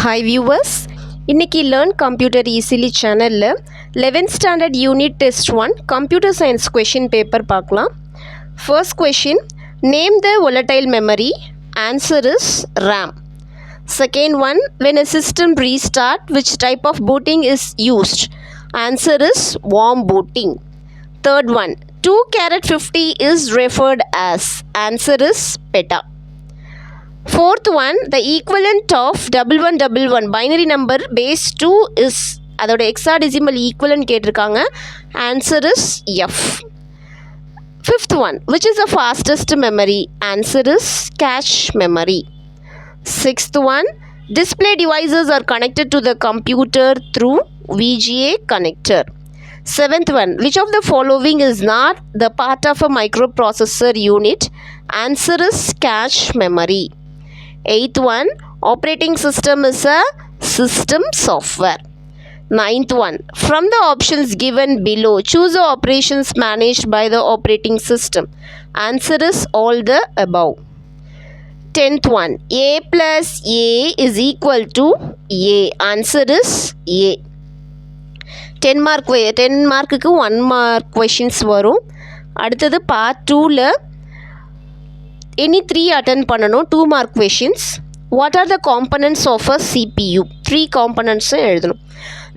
Hi viewers, இன்னைக்கு Learn Computer Easily சேனலில் 11th Standard Unit Test 1 Computer Science question paper பார்க்கலாம். First question, name the volatile memory. Answer is RAM. Second one, when a system restart, which type of booting is used? Answer is warm booting. Third one, 250 is referred as. Answer is PETA. Fourth one, the equivalent of 1111 binary number base 2 is அதோட hexadecimal equivalent கேட்டிருக்காங்க. Answer is F. Fifth one, which is the fastest memory? Answer is cache memory. Sixth one, display devices are connected to the computer through VGA connector. Seventh one, which of the following is not the part of a microprocessor unit? Answer is cache memory. Eighth one, operating system is a system software. Ninth one, from the options given below, choose the operations managed by the operating system. Answer is all the above. Tenth one, A plus A is equal to A. Answer is A. 10 மார்க்குக்கு 1 mark questions வரும். அடுத்தது part 2ல any 3 attend பண்ணணும், 2 mark questions. What are the components of a CPU? 3 components எழுதணும்.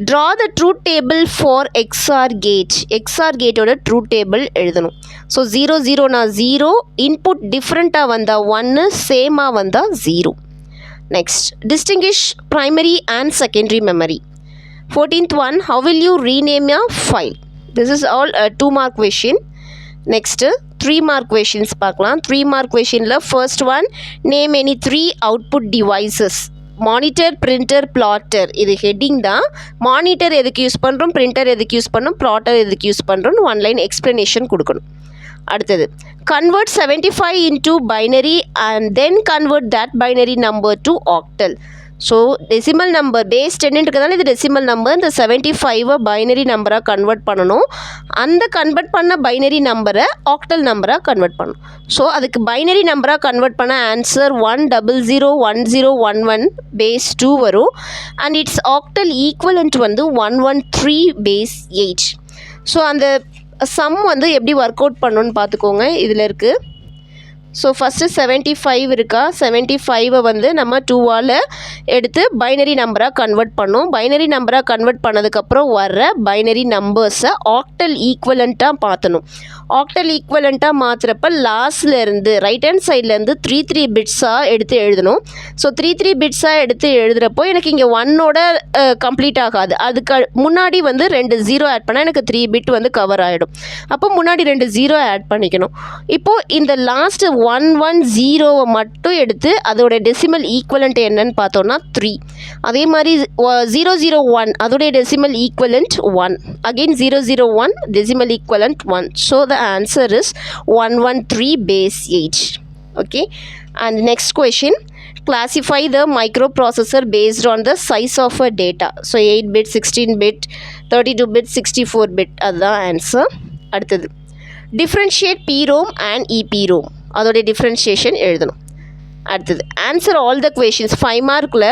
Draw the truth table for XOR gate. XOR gate ஓட truth table எழுதணும். So 0 0 na 0, input different வந்தா 1, same வந்தா 0. Next, distinguish primary and secondary memory. 14th one, how will you rename your file? This is all a 2 mark question. Next, 3 mark questions பார்க்கலாம். 3 mark questionல first one, name any 3 output devices. Monitor, printer, plotter. இது heading தான். Monitor எதுக்கு use பண்ணுறோம், printer எதுக்கு use பண்ணுறோம், plotter எதுக்கு use பண்ணுறோம், 1 line explanation கொடுக்கணும். அடுத்தது, convert 75 into binary and then convert that binary number to octal. So decimal number base 10 இருக்கிறதால இது டெசிமல் நம்பர், இந்த 75 பைனரி நம்பராக கன்வெர்ட் பண்ணணும். அந்த கன்வெர்ட் பண்ண பைனரி நம்பரை ஆக்டல் நம்பராக கன்வெர்ட் பண்ணணும். ஸோ அதுக்கு பைனரி நம்பராக கன்வெர்ட் பண்ண ஆன்சர் 1001011 பேஸ் 2 வரும். அண்ட் இட்ஸ் ஆக்டல் ஈக்குவலண்ட் வந்து 113 பேஸ் 8. ஸோ அந்த சம் வந்து எப்படி ஒர்க் அவுட் பண்ணணுன்னு பார்த்துக்கோங்க. இதில் இருக்குது. ஸோ ஃபஸ்ட்டு 75 இருக்கா, 75 வந்து நம்ம 2ஆல் எடுத்து பைனரி நம்பராக கன்வெர்ட் பண்ணோம். பைனரி நம்பராக கன்வெர்ட் பண்ணதுக்கப்புறம் வர்ற பைனரி நம்பர்ஸை ஆக்டல் ஈக்குவலண்ட்டாக மாற்றணும். ஆக்டல் ஈக்குவலண்ட்டாக மாற்றுறப்ப லாஸ்ட்லேருந்து ரைட் ஹேண்ட் சைட்லேருந்து 3 பிட்ஸாக எடுத்து எழுதணும். ஸோ 3 பிட்ஸாக எடுத்து எழுதுகிறப்போ எனக்கு இங்கே 1ஓட கம்ப்ளீட் ஆகாது. அதுக்கு முன்னாடி வந்து 2 0 ஆட் பண்ணால் எனக்கு 3 பிட் வந்து கவர் ஆகிடும். அப்போ முன்னாடி 2 0 ஆட் பண்ணிக்கணும். இப்போது இந்த லாஸ்ட்டு 110 மட்டும் எடுத்து அதோட டெசிமல் ஈக்குவலண்ட் என்னன்னு பார்த்தோன்னா 3. அதே மாதிரி 001 அதோடைய decimal equivalent 1. Again 001 decimal equivalent 1. So the answer is 113 base 8. Okay. And next question, classify the microprocessor based on the size of a data. So 8 bit, 16 bit, 32 bit, 64 bit. அதுதான் answer. அடுத்தது, differentiate PROM and EPROM. அதோடைய differentiation எழுதணும். அடுத்தது, answer all the questions. 5 மார்க்கில்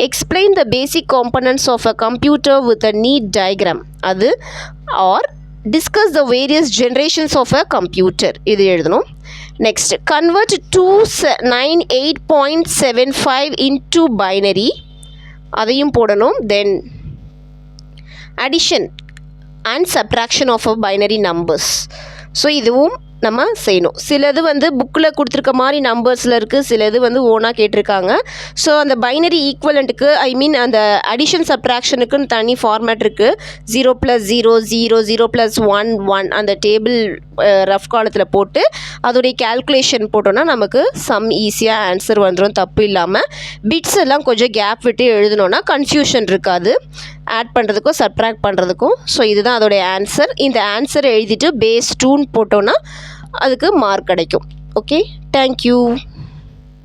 explain the basic components of a computer with a neat diagram. அது or discuss the various generations of a computer. இது எழுதணும். Next, convert 298.75 into binary. அதையும் போடணும். Then addition and subtraction of a binary numbers. So இதுவும் நம்ம செய்யணும். சிலது வந்து புக்கில் கொடுத்துருக்க மாதிரி நம்பர்ஸில் இருக்குது, சிலது வந்து ஓனாக கேட்டிருக்காங்க. ஸோ அந்த பைனரி ஈக்குவலண்ட்டுக்கு அந்த அடிஷன் சப்ட்ராக்ஷனுக்குன்னு தனி ஃபார்மேட் இருக்குது. 0 + 0 0 0 + 1 1 அந்த டேபிள் ரஃப் காலத்தில் போட்டு அதோடைய கேல்குலேஷன் போட்டோன்னா நமக்கு சம் ஈஸியாக ஆன்சர் வந்துடும், தப்பு இல்லாமல். பிட்ஸ் எல்லாம் கொஞ்சம் கேப் விட்டு எழுதணுன்னா கன்ஃபியூஷன் இருக்காது ஆட் பண்ணுறதுக்கும் சப்ட்ராக்ட் பண்ணுறதுக்கும். ஸோ இதுதான் அதோடைய ஆன்சர். இந்த ஆன்சரை எழுதிட்டு பேஸ் 2 போட்டோன்னா அதுக்கு மார்க் கிடைக்கும். Okay, thank you.